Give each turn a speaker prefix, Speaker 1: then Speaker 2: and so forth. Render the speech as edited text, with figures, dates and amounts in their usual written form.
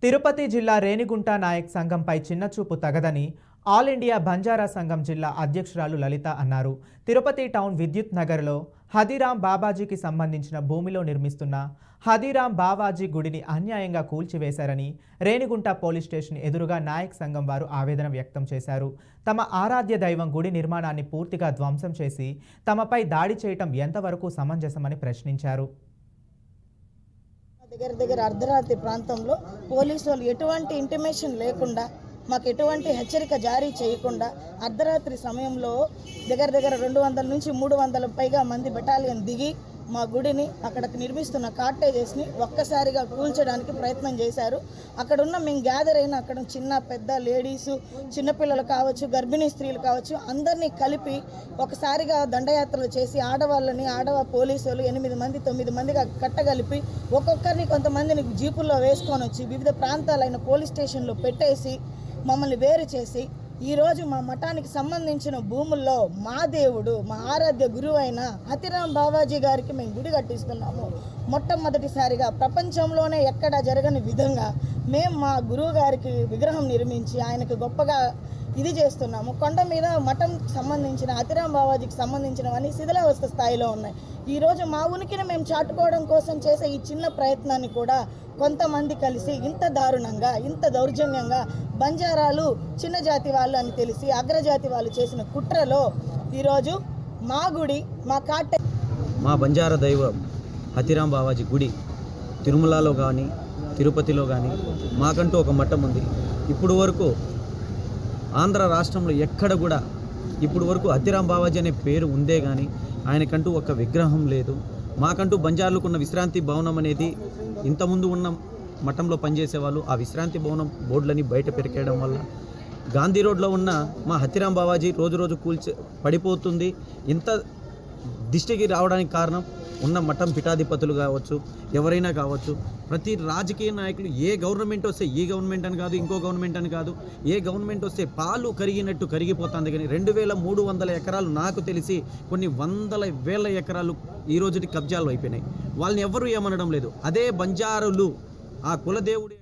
Speaker 1: తిరుపతి జిల్లా రేణిగుంట నాయక్ సంఘంపై చిన్నచూపు తగదని ఆల్ ఇండియా బంజారా సంఘం జిల్లా అధ్యక్షురాలు లలిత అన్నారు. తిరుపతి టౌన్ విద్యుత్ నగర్లో హదీరాం బాబాజీకి సంబంధించిన భూమిలో నిర్మిస్తున్న హదీరాం బావాజీ గుడిని అన్యాయంగా కూల్చివేశారని రేణిగుంట పోలీస్ స్టేషన్ ఎదురుగా నాయక్ సంఘం వారు ఆవేదన వ్యక్తం చేశారు. తమ ఆరాధ్య దైవం గుడి నిర్మాణాన్ని పూర్తిగా ధ్వంసం చేసి తమపై దాడి చేయటం ఎంతవరకు సమంజసమని ప్రశ్నించారు.
Speaker 2: దగ్గర అర్ధరాత్రి ప్రాంతంలో పోలీసు వాళ్ళు ఎటువంటి ఇంటిమేషన్ లేకుండా మాకు ఎటువంటి హెచ్చరిక జారీ చేయకుండా అర్ధరాత్రి సమయంలో దగ్గర 200 నుంచి 300 పైగా మంది బెటాలియన్ దిగి మా గుడిని అక్కడికి నిర్మిస్తున్న కాటేజెస్ని ఒక్కసారిగా కూల్చడానికి ప్రయత్నం చేశారు. అక్కడున్న మేము గ్యాదర్ అయిన అక్కడ చిన్న పెద్ద లేడీసు, చిన్నపిల్లలు కావచ్చు, గర్భిణీ స్త్రీలు కావచ్చు, అందరినీ కలిపి ఒకసారిగా దండయాత్రలు చేసి ఆడవాళ్ళ పోలీసులు 8 మంది 9 మందిగా కట్టగలిపి ఒక్కొక్కరిని కొంతమందిని జీపుల్లో వేసుకొని వచ్చి వివిధ ప్రాంతాలైన పోలీస్ స్టేషన్లో పెట్టేసి మమ్మల్ని వేరు చేసి ఈరోజు మా మఠానికి సంబంధించిన భూముల్లో మా దేవుడు, మా ఆరాధ్య గురువు అయిన హదీరాం బావాజీ గారికి మేము గుడి కట్టిస్తున్నాము. మొట్టమొదటిసారిగా ప్రపంచంలోనే ఎక్కడా జరగని విధంగా మేము మా గురువు గారికి విగ్రహం నిర్మించి ఆయనకు గొప్పగా ఇది చేస్తున్నాము. కొండ మీద మఠం సంబంధించిన హదీరాం బావాజీకి సంబంధించినవన్నీ శిథిలావస్థ స్థాయిలో ఉన్నాయి. ఈరోజు మా ఉనికిని మేము చాటుకోవడం కోసం చేసే ఈ చిన్న ప్రయత్నాన్ని కూడా కొంతమంది కలిసి ఇంత దారుణంగా, ఇంత దౌర్జన్యంగా బంజారాలు చిన్న జాతి వాళ్ళు అని తెలిసి అగ్రజాతి వాళ్ళు చేసిన కుట్రలో ఈరోజు మా గుడి,
Speaker 3: మా బంజారా దైవం హదీరాం బావాజీ గుడి తిరుమలలో కానీ తిరుపతిలో కానీ మాకంటూ ఒక మఠం ఉంది. ఇప్పుడు వరకు ఆంధ్ర రాష్ట్రంలో ఎక్కడ కూడా ఇప్పుడు వరకు హదీరాం బావాజీ అనే పేరు ఉందే కానీ ఆయనకంటూ ఒక విగ్రహం లేదు. మాకంటూ బంజారులకు ఉన్న విశ్రాంతి భవనం అనేది ఇంతకుముందు ఉన్న మఠంలో పనిచేసేవాళ్ళు ఆ విశ్రాంతి భవనం బోర్డులని బయట పెరికేయడం వల్ల గాంధీ రోడ్లో ఉన్న మా హదీరాం బావాజీ రోజు పడిపోతుంది. ఇంత దిష్టికి రావడానికి కారణం ఉన్న మఠం పీఠాధిపతులు కావచ్చు, ఎవరైనా కావచ్చు, ప్రతి రాజకీయ నాయకులు ఏ గవర్నమెంట్ వస్తే ఈ గవర్నమెంట్ అని కాదు, ఇంకో గవర్నమెంట్ అని కాదు, ఏ గవర్నమెంట్ వస్తే పాలు కరిగినట్టు కరిగిపోతుంది. కానీ 2300 ఎకరాలు నాకు తెలిసి కొన్ని వేల ఎకరాలు ఈ రోజుకి కబ్జాలు అయిపోయినాయి. వాళ్ళని ఎవరు ఏమనడం లేదు. అదే బంజారులు ఆ కులదేవుడి